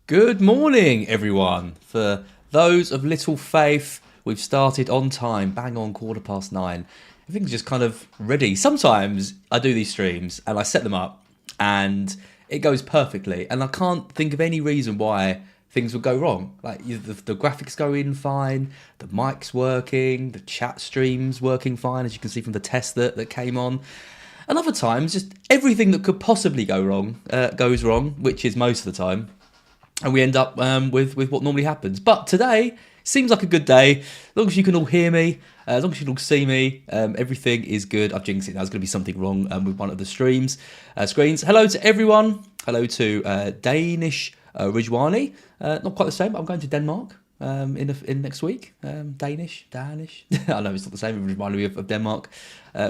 Good morning, everyone. For those of little faith, we've started on time, bang on 9:15. Everything's just kind of ready. Sometimes I do these streams and I set them up and it goes perfectly, and I can't think of any reason why things would go wrong. Like the graphics go in fine, the mic's working, the chat stream's working fine, as you can see from the test that came on. And other times, just everything that could possibly go wrong goes wrong, which is most of the time, and we end up with what normally happens. But today seems like a good day. As long as you can all hear me, as long as you can all see me, everything is good. I've jinxed it. There's going to be something wrong with one of the screens. Hello to everyone. Hello to Danish Rijwani. Not quite the same, but I'm going to Denmark in next week. Danish. I know it's not the same. It reminded me of Denmark,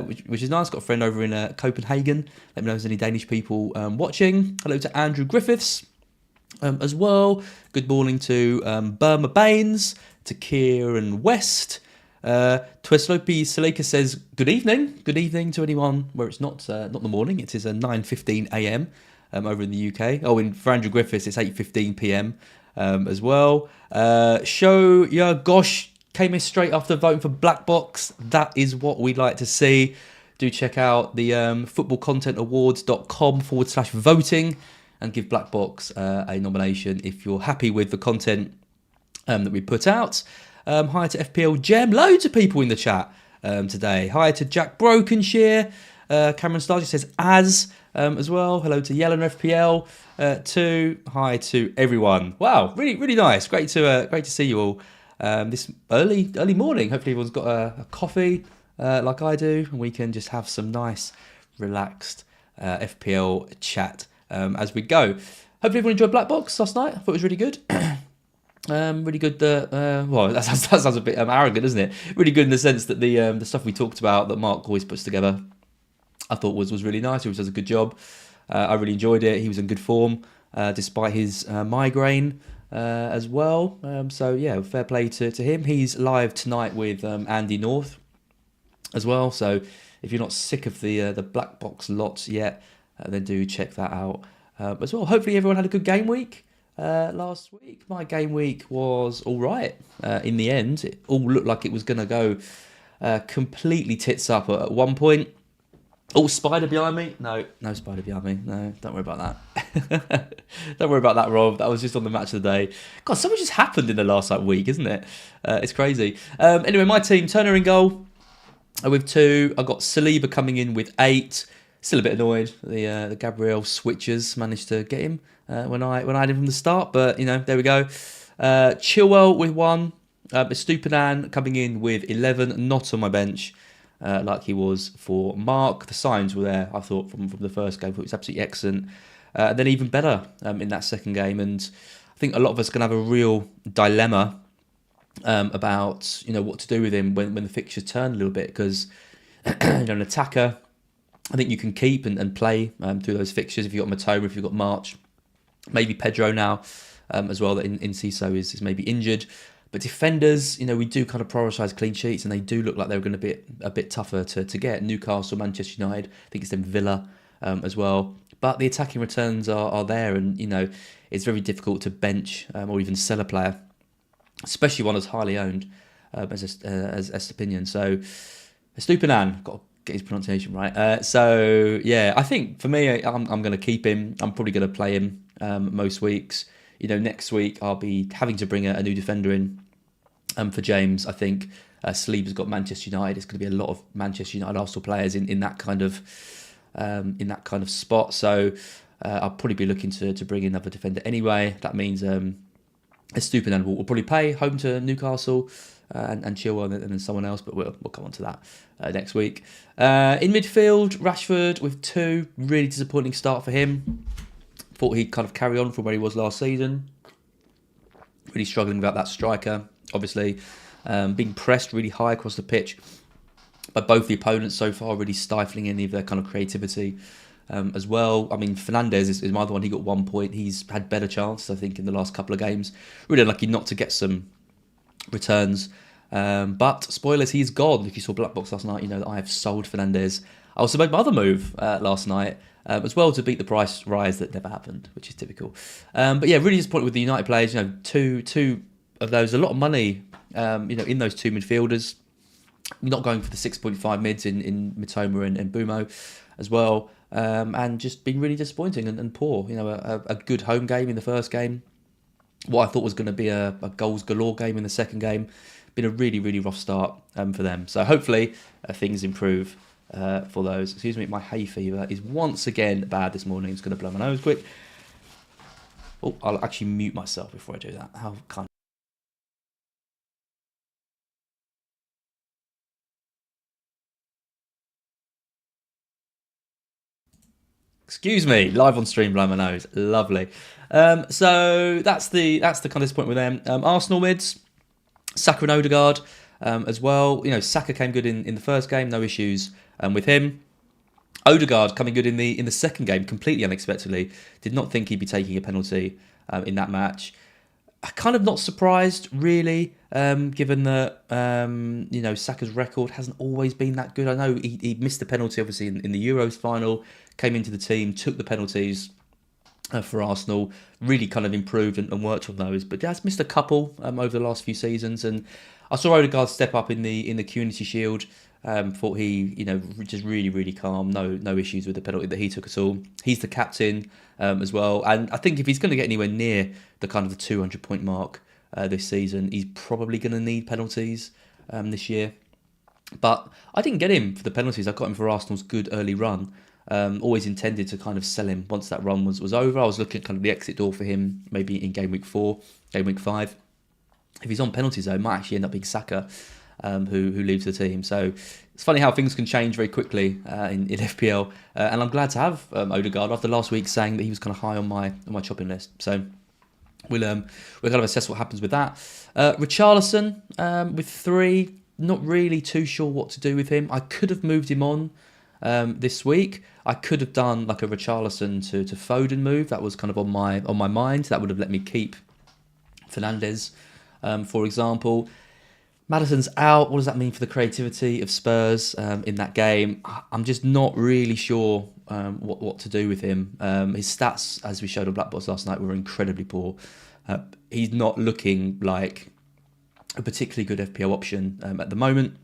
which is nice. Got a friend over in Copenhagen. Let me know if there's any Danish people watching. Hello to Andrew Griffiths. As well, good morning to Burma Baines, to Kieran West. Tweslopi Saleka says good evening. Good evening to anyone where it's not the morning. It is 9:15 a.m. Over in the UK. For Andrew Griffiths, it's 8:15 p.m. As well. Show your gosh came in straight after voting for BlackBox. That is what we'd like to see. Do check out the footballcontentawards.com/voting. And give BlackBox a nomination if you're happy with the content that we put out. Hi to FPL Gem. Loads of people in the chat today. Hi to Jack Brokenshire. Cameron Starger says as well. Hello to Yellen FPL too. Hi to everyone. Wow, really, really nice. Great to see you all this early morning. Hopefully everyone's got a coffee like I do, and we can just have some nice, relaxed FPL chat as we go. Hopefully everyone enjoyed Black Box last night. I thought it was really good. Really good. Well, that sounds a bit arrogant, doesn't it? Really good in the sense that the stuff we talked about that Mark always puts together, I thought was really nice. He always does a good job. I really enjoyed it. He was in good form despite his migraine as well. So yeah, fair play to him. He's live tonight with Andy North as well. So if you're not sick of the Black Box lots yet, then do check that out as well. Hopefully everyone had a good game week last week. My game week was all right in the end. It all looked like it was going to go completely tits up at one point. Oh, spider behind me? No spider behind me. No, don't worry about that. Don't worry about that, Rob. That was just on the match of the day. God, so much just happened in the last week, isn't it? It's crazy. Anyway, my team, Turner in goal with 2. I got Saliba coming in with 8. Still a bit annoyed that the Gabriel switchers managed to get him when I had him from the start, but there we go. Chilwell with 1. Estupinan coming in with 11, not on my bench like he was for Mark. The signs were there, I thought, from the first game. I thought it was absolutely excellent. And then even better in that second game, and I think a lot of us are going to have a real dilemma about what to do with him when the fixtures turn a little bit, because an attacker, I think you can keep and play through those fixtures. If you've got Matoma, if you've got March, maybe Pedro now as well, that in Ciso is maybe injured. But defenders, we do kind of prioritise clean sheets, and they do look like they're going to be a bit tougher to get. Newcastle, Manchester United, I think it's them Villa as well. But the attacking returns are there, and it's very difficult to bench or even sell a player, especially one as highly owned as Estepinian. So Estupinan, got to get his pronunciation right. So yeah, I think for me, I'm going to keep him. I'm probably going to play him most weeks. Next week I'll be having to bring a new defender in for James. I think Saliba's got Manchester United. It's going to be a lot of Manchester United Arsenal players in that kind of spot. So I'll probably be looking to bring in another defender anyway. That means Estupinan will probably play home to Newcastle. And Chilwell and then someone else, but we'll come on to that next week. In midfield, Rashford with 2. Really disappointing start for him. Thought he'd kind of carry on from where he was last season. Really struggling without that striker, obviously. Being pressed really high across the pitch by both the opponents so far, really stifling any of their kind of creativity as well. I mean, Fernandes is my other one. He got 1 point. He's had better chances, I think, in the last couple of games. Really unlucky not to get some returns. But spoilers, he's gone. If you saw Black Box last night, you know that I have sold Fernandes. I also made my other move last night. as well to beat the price rise that never happened, which is typical. But yeah, really disappointed with the United players. Two of those, a lot of money, in those two midfielders. Not going for the 6.5 mids in Mitoma and Bumo as well, and just been really disappointing and poor. A good home game in the first game. What I thought was going to be a goals galore game in the second game. Been a really, really rough start for them. So hopefully things improve for those. Excuse me, my hay fever is once again bad this morning. I'm just going to blow my nose quick. Oh, I'll actually mute myself before I do that. How kind. Excuse me, live on stream, blow my nose. Lovely. So that's the kind of disappointment with them. Arsenal mids, Saka and Odegaard as well. Saka came good in the first game, no issues with him. Odegaard coming good in the second game, completely unexpectedly. Did not think he'd be taking a penalty in that match. Kind of not surprised, really, given that Saka's record hasn't always been that good. I know he missed the penalty, obviously, in the Euros final, came into the team, took the penalties for Arsenal, really kind of improved and worked on those, but has missed a couple over the last few seasons. And I saw Odegaard step up in the Community Shield. Thought he, just really, really calm. No issues with the penalty that he took at all. He's the captain as well. And I think if he's going to get anywhere near the kind of the 200-point mark this season, he's probably going to need penalties this year. But I didn't get him for the penalties. I got him for Arsenal's good early run. Always intended to kind of sell him once that run was over. I was looking at kind of the exit door for him, maybe in Game Week 4, Game Week 5. If he's on penalties, though, it might actually end up being Saka. Who leaves the team. So it's funny how things can change very quickly in FPL, and I'm glad to have Odegaard after last week saying that he was kind of high on my chopping list. So we'll kind of assess what happens with that. Richarlison with 3, not really too sure what to do with him. I could have moved him on this week. I could have done like a Richarlison to Foden move. That was kind of on my mind. That would have let me keep Fernandes, for example. Maddison's out. What does that mean for the creativity of Spurs in that game? I'm just not really sure what to do with him. His stats, as we showed on BlackBox last night, were incredibly poor. He's not looking like a particularly good FPL option at the moment.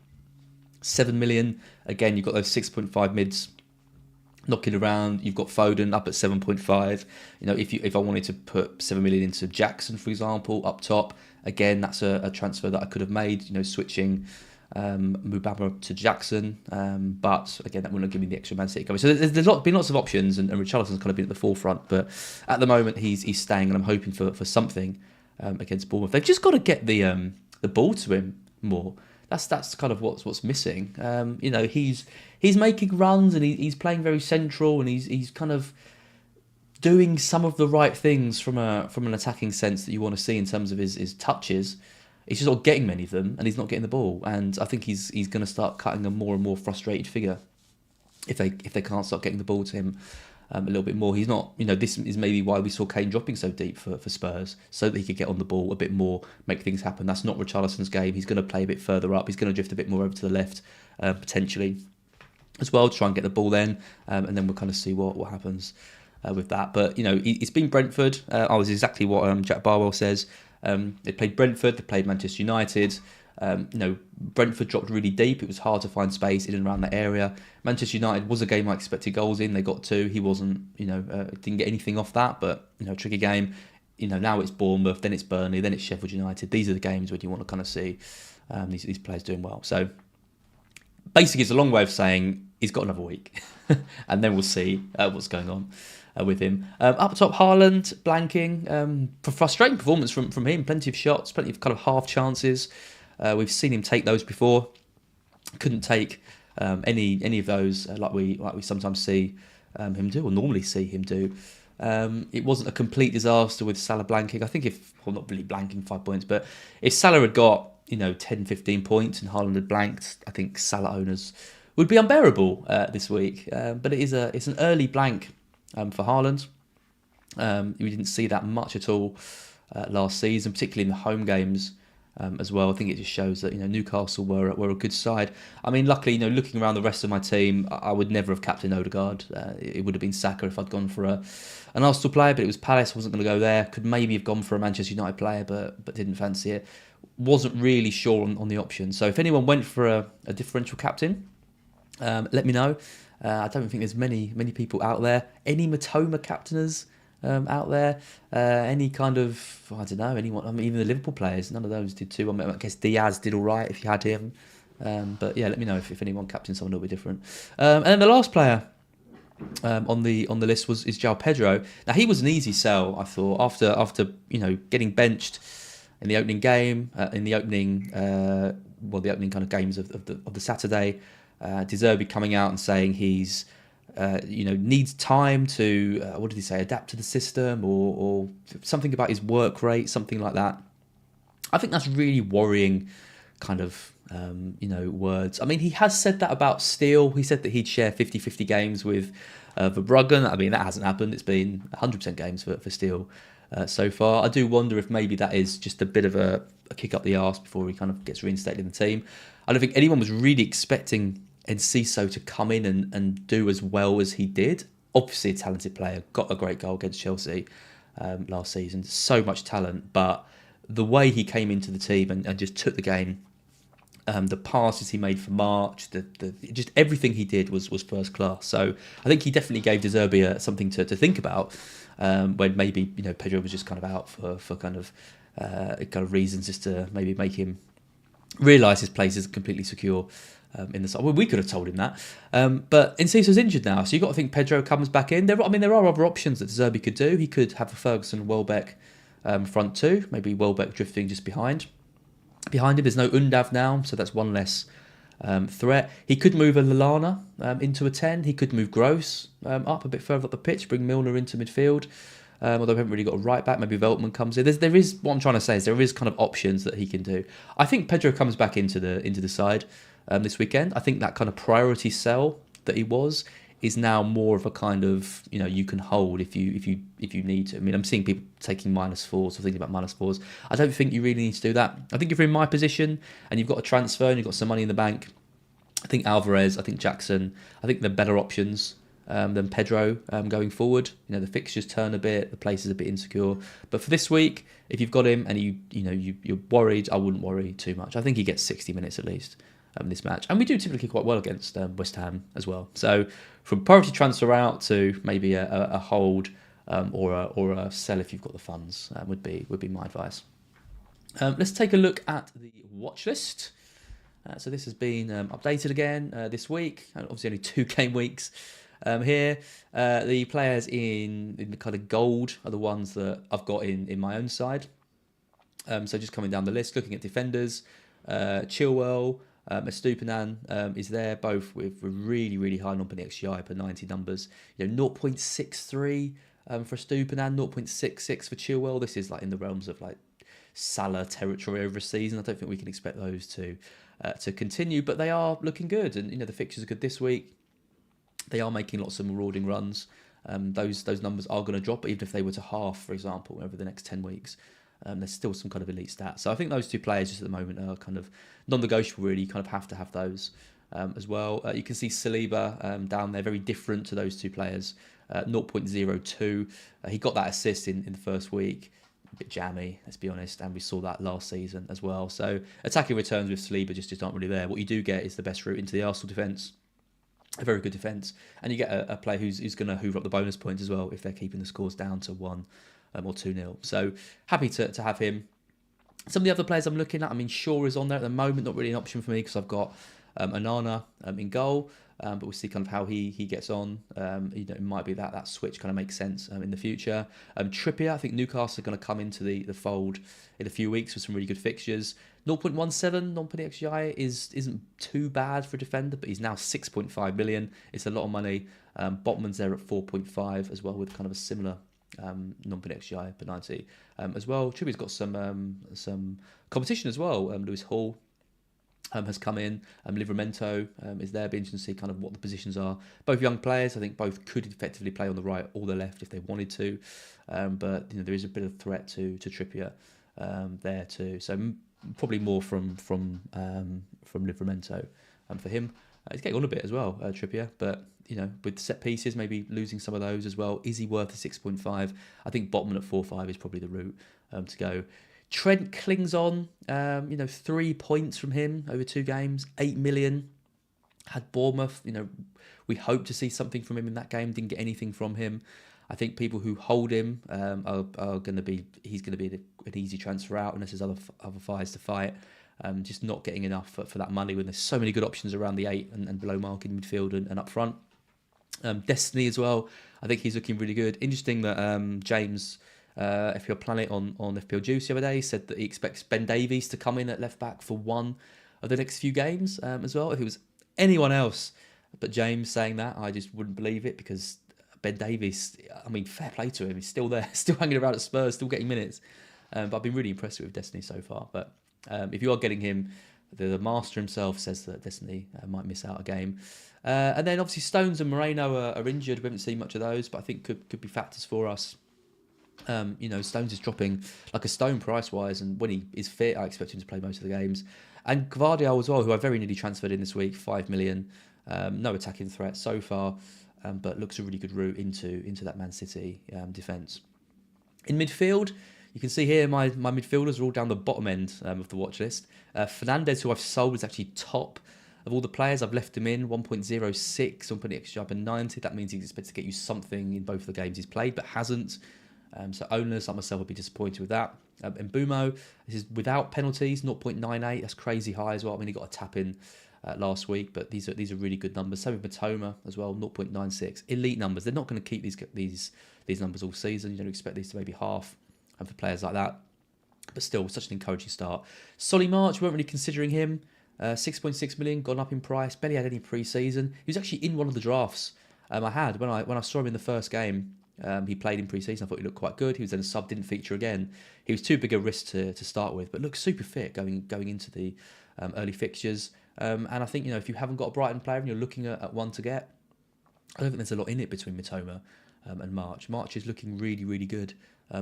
7 million. Again, you've got those 6.5 mids knocking around. You've got Foden up at 7.5. If I wanted to put 7 million into Jackson, for example, up top, again, that's a transfer that I could have made, switching Mubama to Jackson. But again, that wouldn't have given me the extra Man City coverage. So there's been lots of options, and Richarlison's kind of been at the forefront. But at the moment, he's staying, and I'm hoping for something against Bournemouth. They've just got to get the ball to him more. That's kind of what's missing. He's making runs, and he's playing very central, and he's kind of doing some of the right things from an attacking sense that you want to see in terms of his touches. He's just not getting many of them, and he's not getting the ball. And I think he's going to start cutting a more and more frustrated figure if they can't start getting the ball to him a little bit more. He's not, this is maybe why we saw Kane dropping so deep for Spurs, so that he could get on the ball a bit more, make things happen. That's not Richarlison's game. He's going to play a bit further up. He's going to drift a bit more over to the left, potentially, as well, to try and get the ball then, and then we'll kind of see what happens with that. But, it's been Brentford. I was exactly what Jack Barwell says. They played Brentford, they played Manchester United. Brentford dropped really deep. It was hard to find space in and around that area. Manchester United was a game I expected goals in. They got 2. He wasn't, didn't get anything off that, but, tricky game. Now it's Bournemouth, then it's Burnley, then it's Sheffield United. These are the games when you want to kind of see these players doing well. So basically, it's a long way of saying he's got another week, and then we'll see what's going on with him. Up top, Haaland blanking. Frustrating performance from him. Plenty of shots, plenty of kind of half chances. We've seen him take those before. Couldn't take any of those like we sometimes see him do, or normally see him do. It wasn't a complete disaster with Salah blanking. I think not really blanking 5 points, but if Salah had got 10, 15 points and Haaland had blanked, I think Salah owners would be unbearable this week. But it's an early blank for Haaland. We didn't see that much at all last season, particularly in the home games. as well. I think it just shows that Newcastle were a good side. I mean, luckily, looking around the rest of my team, I would never have captained Odegaard. It would have been Saka if I'd gone for an Arsenal player, but it was Palace. I wasn't going to go there. Could maybe have gone for a Manchester United player, but didn't fancy it. Wasn't really sure on the option. So if anyone went for a differential captain, let me know. I don't think there's many people out there. Any Matoma captainers out there? Any kind of, I don't know, anyone? I mean, even the Liverpool players, none of those did too. I mean, I guess Diaz did all right if you had him. But yeah, let me know if anyone captained someone a little bit different. And then the last player on the list is João Pedro. Now he was an easy sell, I thought, after getting benched in the opening game, the opening kind of games of the Saturday. De Zerbi coming out and saying he's needs time to what did he say, adapt to the system or something about his work rate, something like that. I think that's really worrying kind of words. I mean, he has said that about Steele. He said that he'd share 50-50 games with Verbruggen. I mean, that hasn't happened. It's been 100% games for Steele so far. I do wonder if maybe that is just a bit of a kick up the arse before he kind of gets reinstated in the team. I don't think anyone was really expecting Enciso to come in and do as well as he did. Obviously a talented player, got a great goal against Chelsea last season, so much talent, but the way he came into the team and just took the game, the passes he made for March, just everything he did was first class. So I think he definitely gave De Zerbi something to think about when maybe Pedro was just kind of out for kind of reasons just to maybe make him realise his place isn't completely secure in the side. Well, we could have told him that. But Enciso's injured now, so you've got to think Pedro comes back in. There are other options that De Zerbi could do. He could have a Ferguson and Welbeck front two, maybe Welbeck drifting just behind him. There's no Undav now, so that's one less threat. He could move a Lallana into a 10. He could move Gross up a bit further up the pitch, bring Milner into midfield. Although we haven't really got a right back, maybe Veltman comes in. There is what I'm trying to say is there is kind of options that he can do. I think Pedro comes back into the side this weekend. I think that kind of priority sell that he was is now more of a kind of you can hold if you need to. I mean, I'm seeing people taking -4s or thinking about -4s. I don't think you really need to do that. I think if you're in my position and you've got a transfer and you've got some money in the bank, I think Alvarez, I think Jackson, I think they're better options than Pedro going forward. The fixtures turn a bit, the place is a bit insecure. But for this week, if you've got him and you're worried, I wouldn't worry too much. I think he gets 60 minutes at least this match, and we do typically quite well against West Ham as well. So from priority transfer out to maybe a hold or a sell if you've got the funds would be my advice. Let's take a look at the watch list. So this has been updated again this week. Obviously only 2 game weeks here. The players in the kind of gold are the ones that I've got in my own side. So just coming down the list, looking at defenders, Chilwell, Estupinan is there, both with really, really high non-penalty XGI per 90 numbers. 0.63 for Estupinan, 0.66 for Chilwell. This is like in the realms of like Salah territory over a season. I don't think we can expect those to continue, but they are looking good, and the fixtures are good this week. They are making lots of marauding runs. Those numbers are going to drop, even if they were to half, for example, over the next 10 weeks. There's still some kind of elite stats. So I think those 2 players just at the moment are kind of non-negotiable, really. You kind of have to have those as well. You can see Saliba down there, very different to those 2 players. 0.02. He got that assist in the first week. A bit jammy, let's be honest, and we saw that last season as well. So attacking returns with Saliba just aren't really there. What you do get is the best route into the Arsenal defence. A very good defence, and you get a player who's going to hoover up the bonus points as well if they're keeping the scores down to 1 or 2-0. So happy to have him. Some of the other players I'm looking at, I mean, Shaw is on there at the moment, not really an option for me because I've got Onana in goal, but we'll see kind of how he gets on. It might be that switch kind of makes sense in the future. Trippier, I think Newcastle are going to come into the fold in a few weeks with some really good fixtures. 0.17 non-penalty XGI isn't too bad for a defender, but he's now 6.5 million. It's a lot of money. Botman's there at 4.5 as well, with kind of a similar non-penalty XGI per 90 as well. Trippier's got some competition as well. Lewis Hall has come in. Livramento is there. Be interesting to see kind of what the positions are. Both young players. I think both could effectively play on the right or the left if they wanted to. But there is a bit of threat to Trippier there too. So probably more from Livramento for him. He's getting on a bit as well, Trippier, but with set pieces, maybe losing some of those as well. Is he worth a 6.5? I think Botman at 4.5 is probably the route to go. Trent clings on, 3 points from him over 2 games, 8 million. Had Bournemouth, we hope to see something from him in that game. Didn't get anything from him. I think people who hold him are going to be. He's going to be an easy transfer out unless there's other fires to fight. Just not getting enough for that money when there's so many good options around the 8 and below mark in midfield and up front. Destiny as well. I think he's looking really good. Interesting that James, FPL Planet on FPL Juice the other day said that he expects Ben Davies to come in at left back for one of the next few games as well. If it was anyone else but James saying that, I just wouldn't believe it, because Ben Davies, fair play to him. He's still there, still hanging around at Spurs, still getting minutes. But I've been really impressed with Destiny so far. But if you are getting him, the master himself says that Destiny might miss out a game. And then obviously Stones and Moreno are injured. We haven't seen much of those, but I think could be factors for us. Stones is dropping like a stone price-wise, and when he is fit, I expect him to play most of the games. And Gvardiol as well, who I very nearly transferred in this week, 5 million. No attacking threat so far, but looks a really good route into that Man City defence. In midfield, you can see here my midfielders are all down the bottom end of the watch list. Fernandes, who I've sold, is actually top of all the players. I've left him in 1.06, I'm putting extra up in 90. That means he's expected to get you something in both the games he's played, but hasn't. So owners like myself would be disappointed with that. And Mbumo, this is without penalties, 0.98. That's crazy high as well. He got a tap in last week, but these are really good numbers. Same with Matoma as well, 0.96. Elite numbers. They're not going to keep these numbers all season. You don't expect these to maybe half for players like that. But still, such an encouraging start. Solly March, we weren't really considering him. 6.6 million, gone up in price. Barely had any pre-season. He was actually in one of the drafts I had when I saw him in the first game. He played in pre-season. I thought he looked quite good. He was then a sub, didn't feature again. He was too big a risk to start with, but looks super fit going into the early fixtures. And I think, if you haven't got a Brighton player and you're looking at one to get, I don't think there's a lot in it between Matoma and March. March is looking really, really good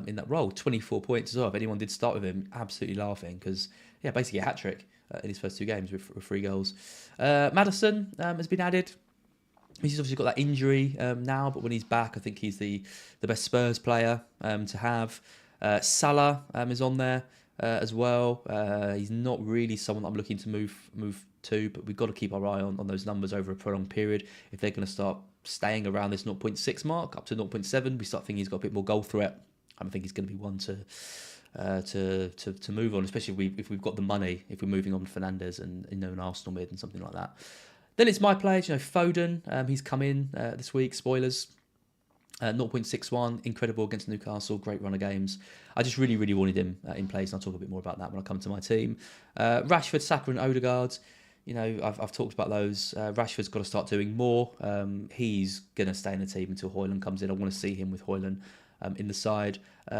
in that role. 24 points as well. If anyone did start with him, absolutely laughing, because, basically a hat-trick in his first 2 games with 3 goals. Maddison has been added. He's obviously got that injury now, but when he's back, I think he's the best Spurs player to have. Salah is on there as well. He's not really someone that I'm looking to move to, but we've got to keep our eye on those numbers over a prolonged period. If they're going to start staying around this 0.6 mark, up to 0.7, we start thinking he's got a bit more goal threat. I think he's going to be one to move on, especially if we've got the money, if we're moving on to Fernandes and an Arsenal mid and something like that. Then it's my players, Foden. He's come in this week. Spoilers. 0.61, incredible against Newcastle. Great run of games. I just really, really wanted him in place, and I'll talk a bit more about that when I come to my team. Rashford, Saka, and Odegaard. I've talked about those. Rashford's got to start doing more. He's going to stay in the team until Højlund comes in. I want to see him with Højlund in the side.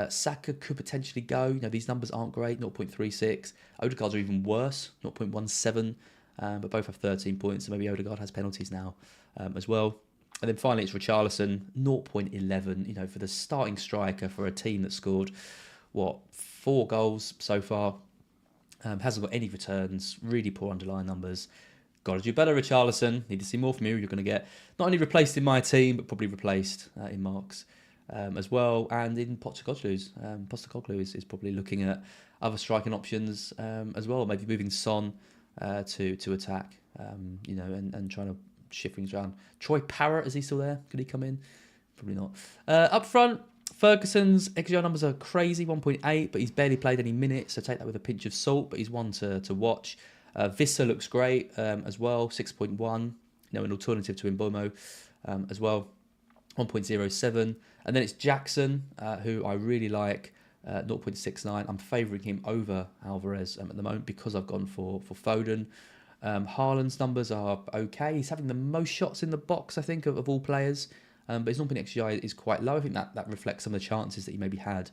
Saka could potentially go. These numbers aren't great. 0.36. Odegaard's are even worse. 0.17. But both have 13 points, so maybe Odegaard has penalties now as well. And then finally, it's Richarlison, 0.11. For the starting striker for a team that scored, 4 goals so far, hasn't got any returns, really poor underlying numbers. Got to do better, Richarlison. Need to see more from you. You're going to get not only replaced in my team, but probably replaced in Mark's as well, and in Postecoglou's. Postecoglou is probably looking at other striking options as well, maybe moving Son to attack, and trying to shift things around. Troy Parrott, is he still there? Could he come in? Probably not. Up front, Ferguson's XGI numbers are crazy, 1.8, but he's barely played any minutes, so take that with a pinch of salt, but he's one to watch. Visser looks great as well, 6.1, an alternative to Mbomo as well, 1.07. And then it's Jackson, who I really like, 0.69. I'm favouring him over Alvarez at the moment because I've gone for Foden. Haaland's numbers are okay. He's having the most shots in the box, I think, of all players. But his non-XGI is quite low. I think that reflects some of the chances that he maybe had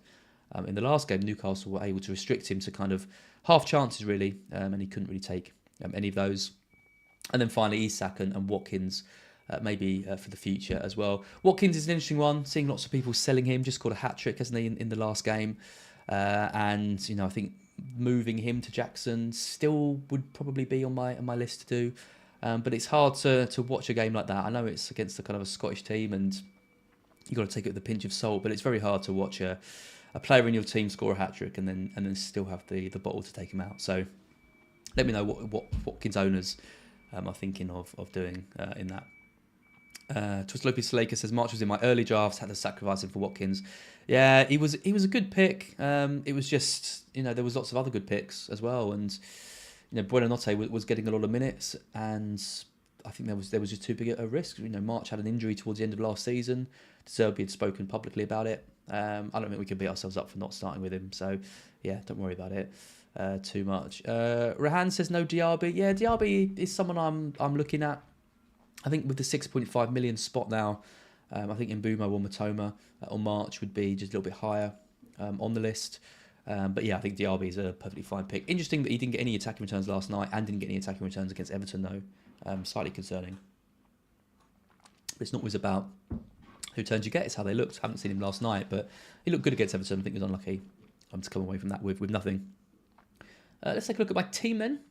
in the last game. Newcastle were able to restrict him to kind of half chances, really, and he couldn't really take any of those. And then finally, Isak and Watkins, maybe for the future as well. Watkins is an interesting one, seeing lots of people selling him. Just scored a hat-trick, hasn't he, in the last game. And, I think moving him to Jackson still would probably be on my list to do. But it's hard to watch a game like that. I know it's against a kind of a Scottish team, and you've got to take it with a pinch of salt. But it's very hard to watch a player in your team score a hat trick and then still have the bottle to take him out. So let me know what Watkins owners are thinking of doing in that. Twistlopi Slaker says March was in my early drafts, had to sacrifice him for Watkins. Yeah, he was a good pick. It was just, there was lots of other good picks as well, and Buonanotte was getting a lot of minutes, and I think there was just too big a risk. March had an injury towards the end of last season. De Zerbi had spoken publicly about it. I don't think we can beat ourselves up for not starting with him. So yeah, don't worry about it too much. Rahan says no Diaby. Yeah, Diaby is someone I'm looking at. I think with the 6.5 million spot now, I think Mbeumo or Matoma or March would be just a little bit higher on the list. But yeah, I think Diaby is a perfectly fine pick. Interesting that he didn't get any attacking returns last night and didn't get any attacking returns against Everton though. Slightly concerning. But it's not always about who returns you get, it's how they looked. Haven't seen him last night, but he looked good against Everton. I think he was unlucky to come away from that with nothing. Let's take a look at my team then.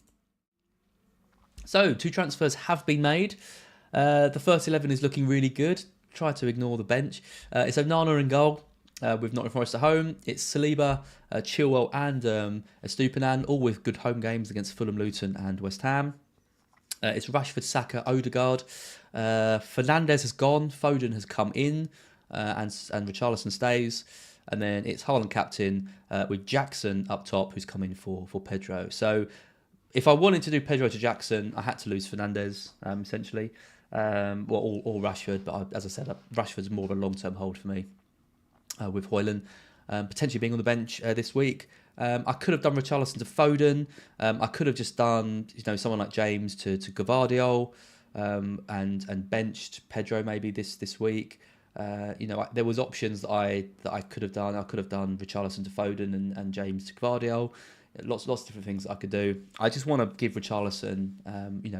So 2 transfers have been made. The first 11 is looking really good. Try to ignore the bench. It's Onana in goal with Nottingham Forest at home. It's Saliba, Chilwell and Estupinan, all with good home games against Fulham, Luton and West Ham. It's Rashford, Saka, Odegaard. Fernandes has gone. Foden has come in and Richarlison stays. And then it's Haaland captain with Jackson up top, who's come in for Pedro. So if I wanted to do Pedro to Jackson, I had to lose Fernandes, essentially. Or Rashford, but as I said, Rashford's more of a long-term hold for me with Højlund potentially being on the bench this week. I could have done Richarlison to Foden. I could have just done someone like James to Gvardiol and benched Pedro maybe this week. There was options that I could have done. I could have done Richarlison to Foden and James to Gvardiol. Lots of different things that I could do. I just want to give Richarlison,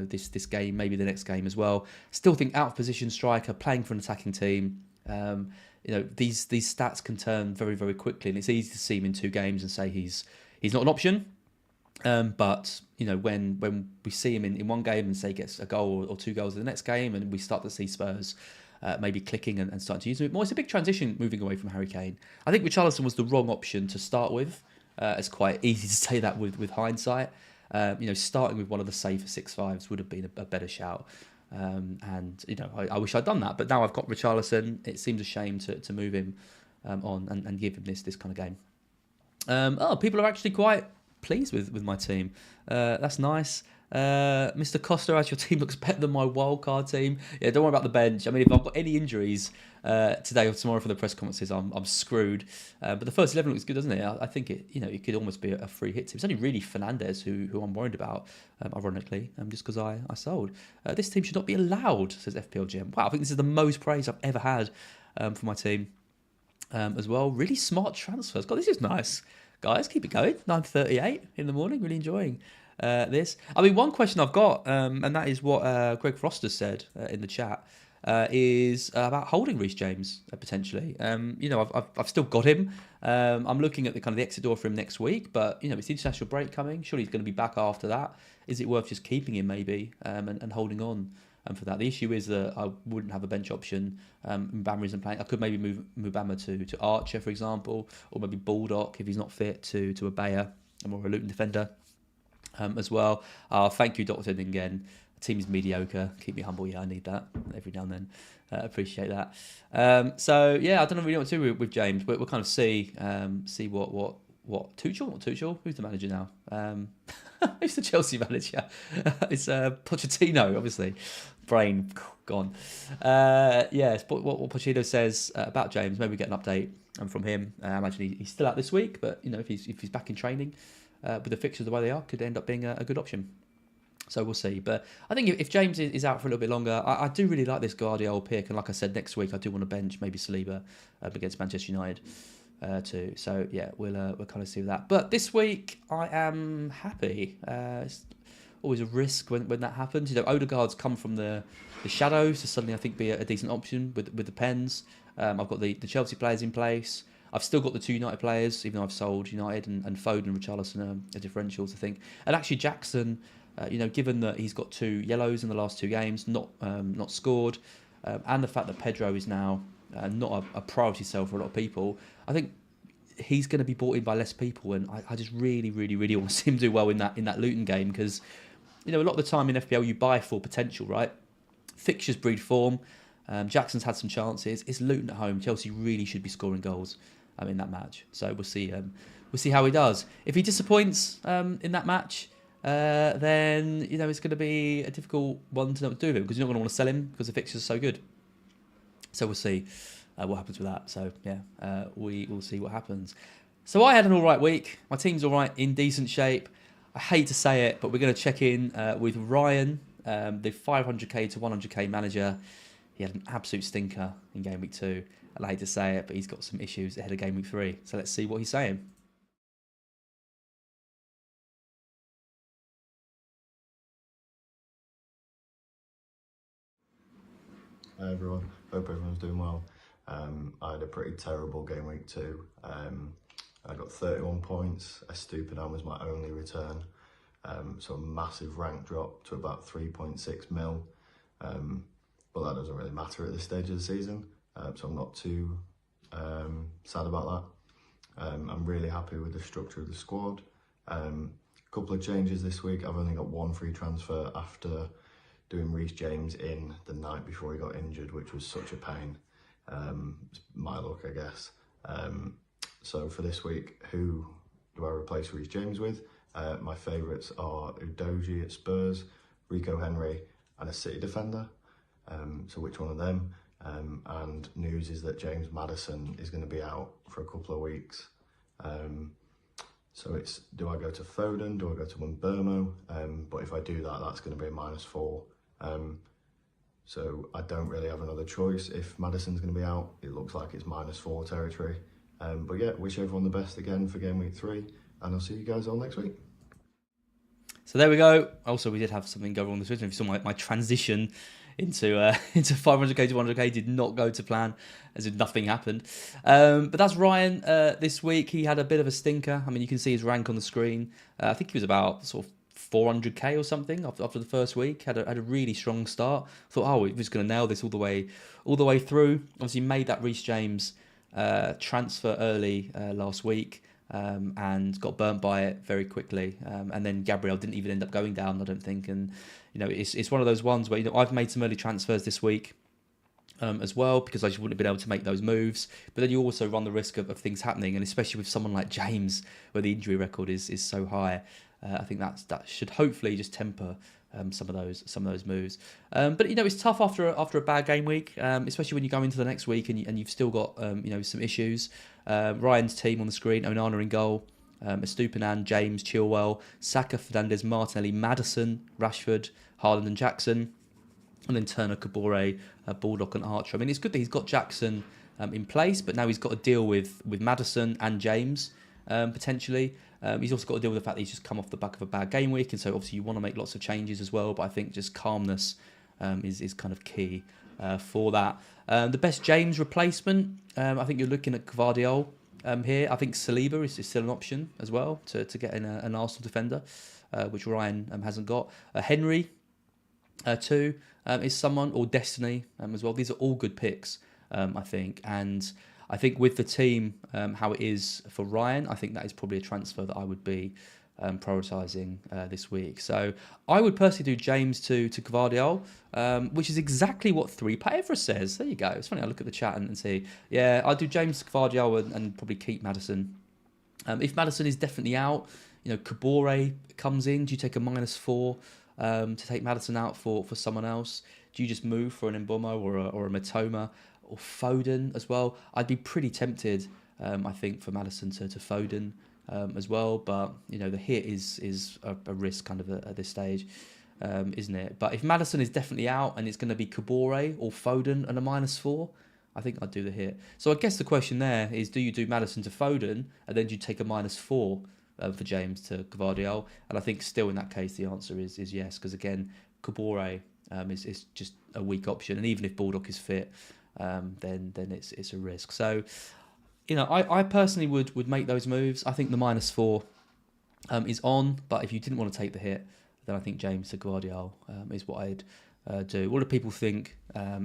this game, maybe the next game as well. Still think out of position striker, playing for an attacking team. These stats can turn very, very quickly, and it's easy to see him in 2 games and say he's not an option. But when we see him in one game and say he gets a goal or 2 goals in the next game, and we start to see Spurs maybe clicking and starting to use him a bit more, it's a big transition moving away from Harry Kane. I think Richarlison was the wrong option to start with. It's quite easy to say that with hindsight. Starting with one of the safer 6.5s would have been a better shout. I wish I'd done that. But now I've got Richarlison. It seems a shame to move him on and give him this kind of game. People are actually quite pleased with my team. That's nice. Mr. Costa, as your team looks better than my wildcard team. Yeah, don't worry about the bench. I mean, if I've got any injuries today or tomorrow for the press conferences, I'm screwed. But the first 11 looks good, doesn't it? I think it could almost be a free hit team. It's only really Fernandes who I'm worried about, ironically, just because I sold. This team should not be allowed, says FPL Gem. Wow, I think this is the most praise I've ever had for my team as well. Really smart transfers. God, this is nice. Guys, keep it going. 9:38 in the morning. Really enjoying this. I mean, one question I've got, and that is what Greg Foster said in the chat, is about holding Reece James potentially. I've still got him. I'm looking at the exit door for him next week, but it's the international break coming. Surely he's going to be back after that. Is it worth just keeping him maybe and holding on for that? The issue is that I wouldn't have a bench option. Mbama isn't playing. I could maybe move Mbama to Archer, for example, or maybe Baldock if he's not fit to a Bayer or a Luton defender. As well. Thank you, Dr. Ningen. The team is mediocre. Keep me humble. Yeah, I need that every now and then. Appreciate that. So yeah, I don't really know what to do with James, but we'll kind of see what Tuchel. Not Tuchel. Who's the manager now? Who's the Chelsea manager? It's Pochettino, obviously. Brain gone. It's what Pochettino says about James. Maybe we get an update from him. I imagine he's still out this week, but if he's back in training. With the fixtures the way they are, could end up being a good option. So we'll see. But I think if James is out for a little bit longer, I do really like this Guardiola pick. And like I said, next week I do want to bench maybe Saliba against Manchester United too. So yeah, we'll kind of see that. But this week I am happy. It's always a risk when that happens. Odegaard's come from the shadows to suddenly I think be a decent option with the Pens. I've got the Chelsea players in place. I've still got the 2 United players, even though I've sold United, and Foden and Richarlison are differentials, I think. And actually Jackson, given that he's got 2 yellows in the last 2 games, not scored, and the fact that Pedro is now not a priority sell for a lot of people, I think he's going to be bought in by less people, and I just really, really, really want to see him do well in that Luton game, because a lot of the time in FPL you buy for potential, right? Fixtures breed form. Jackson's had some chances. It's Luton at home. Chelsea really should be scoring goals in that match. So we'll see. We'll see how he does. If he disappoints in that match, then it's going to be a difficult one to know what to do with him, because you're not going to want to sell him because the fixtures are so good. So we'll see what happens with that. So yeah, we will see what happens. So I had an all right week. My team's all right, in decent shape. I hate to say it, but we're going to check in with Ryan, the 500k to 100k manager. He had an absolute stinker in Game Week 2. I hate to say it, but he's got some issues ahead of Game Week 3. So let's see what he's saying. Hi everyone, hope everyone's doing well. I had a pretty terrible Game Week 2. I got 31 points, Estupiñán was my only return, so a massive rank drop to about 3.6 mil, but that doesn't really matter at this stage of the season, so I'm not too sad about that. I'm really happy with the structure of the squad. Couple of changes this week. I've only got 1 free transfer after doing Reece James in the night before he got injured, which was such a pain. My luck, I guess. So for this week, who do I replace Reece James with? My favourites are Udogie at Spurs, Rico Henry, and a City defender. So which one of them? And news is that James Maddison is going to be out for a couple of weeks. So it's, do I go to Foden? Do I go to Mbeumo? But if I do that, that's going to be a -4. So I don't really have another choice. If Maddison's going to be out, it looks like it's -4 territory. But yeah, wish everyone the best again for Game Week 3, and I'll see you guys all next week. So there we go. Also, we did have something go wrong this week. If you saw my transition into 500k to 100k did not go to plan, as if nothing happened. But that's Ryan this week. He had a bit of a stinker. I mean, you can see his rank on the screen. I think he was about sort of 400k or something after the first week. Had a really strong start. Thought, oh, he was going to nail this all the way through. Obviously, made that Reece James transfer early last week. And got burnt by it very quickly, and then Gabriel didn't even end up going down, I don't think. And it's one of those ones where I've made some early transfers this week as well, because I just wouldn't have been able to make those moves. But then you also run the risk of things happening, and especially with someone like James, where the injury record is so high. I think that should hopefully just temper some of those moves. But it's tough after a bad game week, especially when you go into the next week and you've still got some issues. Ryan's team on the screen: Onana in goal, Estupiñán, James, Chilwell, Saka, Fernandes, Martinelli, Maddison, Rashford, Haaland and Jackson, and then Turner, Kabore, Baldock and Archer. I mean, it's good that he's got Jackson in place, but now he's got to deal with Maddison and James potentially. He's also got to deal with the fact that he's just come off the back of a bad game week, and so obviously you want to make lots of changes as well, but I think just calmness is kind of key for that. The best James replacement, I think you're looking at Gvardiol here. I think Saliba is still an option as well to get in an Arsenal defender, which Ryan hasn't got. Henry too is someone, or Destiny as well. These are all good picks, I think, and I think with the team how it is for Ryan, I think that is probably a transfer that I would be prioritising this week. So I would personally do James to Gvardiol, which is exactly what 3Play says. There you go. It's funny, I look at the chat and see. Yeah, I'd do James to Gvardiol and probably keep Maddison. If Maddison is definitely out, Kabore comes in. Do you take a -4 to take Maddison out for someone else? Do you just move for an Mbeumo or a Matoma or Foden as well? I'd be pretty tempted, I think, for Maddison to Foden as well, but the hit is a risk kind of at this stage, isn't it? But if Maddison is definitely out and it's going to be Kabore or Foden and a -4, I think I'd do the hit. So I guess the question there is, do you do Maddison to Foden and then do you take a -4 for James to Gvardiol? And I think still in that case the answer is yes, because again Kabore is just a weak option, and even if Baldock is fit, then it's a risk. So you know, I personally would make those moves. I think the -4 is on, but if you didn't want to take the hit, then I think James to Guardiola is what I'd do. What do people think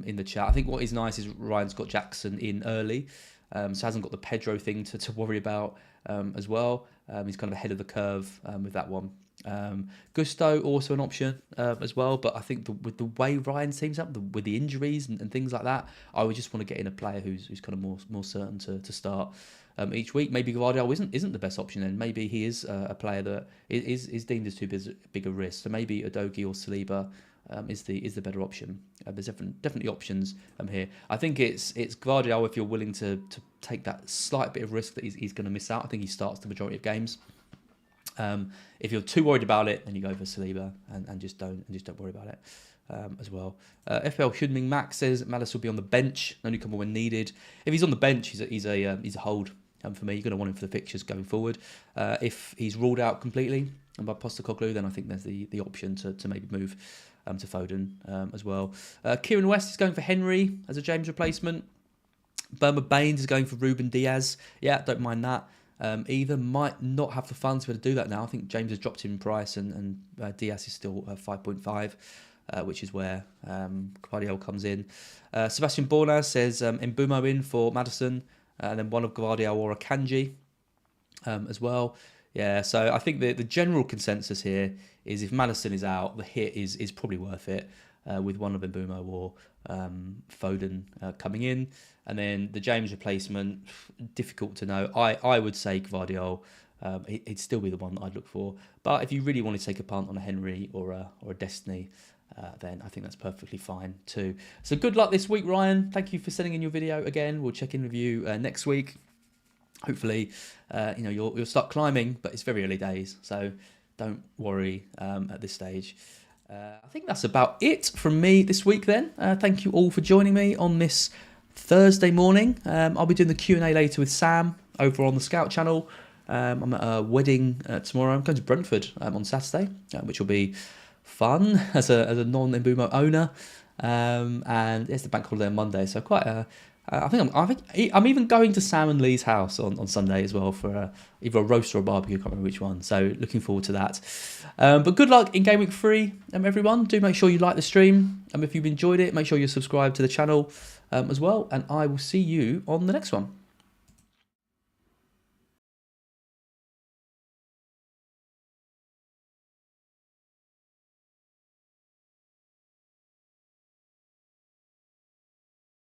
in the chat? I think what is nice is Ryan's got Jackson in early, so hasn't got the Pedro thing to worry about as well. He's kind of ahead of the curve with that one. Gusto also an option as well, but I think with the way Ryan teams up, with the injuries and things like that, I would just want to get in a player who's kind of more certain to start each week. Maybe Guardiola isn't the best option, then maybe he is a player that is deemed as too big a risk. So maybe Udogie or Saliba is the better option. There's definitely options here. I think it's Guardiola if you're willing to take that slight bit of risk that he's going to miss out. I think he starts the majority of games. If you're too worried about it, then you go for Saliba and just don't worry about it as well. FPL Hudming Max says Malis will be on the bench, only come on when needed. If he's on the bench, he's a hold for me. You're going to want him for the fixtures going forward. If he's ruled out completely and by Postecoglou, then I think there's the option to maybe move to Foden as well. Kieran West is going for Henry as a James replacement. Burma Baines is going for Ruben Diaz. Yeah, don't mind that. Either might not have the funds to be able to do that now. I think James has dropped in price and Diaz is still 5.5, which is where Guardiola comes in. Sebastian Bornas says Mbumo in for Maddison, and then one of Guardiola or a Kanji as well. Yeah, so I think the general consensus here is if Maddison is out, the hit is probably worth it with one of Mbumo or Foden coming in. And then the James replacement, difficult to know. I would say Guardiola. He'd still be the one that I'd look for. But if you really want to take a punt on a Henry or a Destiny, then I think that's perfectly fine too. So good luck this week, Ryan. Thank you for sending in your video again. We'll check in with you next week. Hopefully, you'll start climbing, but it's very early days, so don't worry at this stage. I think that's about it from me this week then. Thank you all for joining me on this Thursday morning. I'll be doing the Q&A later with Sam over on the Scout channel. I'm at a wedding tomorrow. I'm going to Brentford on Saturday, which will be fun as a non-Mbumo owner. And it's the bank holiday on Monday, so quite I think I'm even going to Sam and Lee's house on Sunday as well for either a roast or a barbecue. I can't remember which one. So looking forward to that. But good luck in Gameweek 3, everyone. Do make sure you like the stream. If you've enjoyed it, make sure you're subscribed to the channel as well. And I will see you on the next one.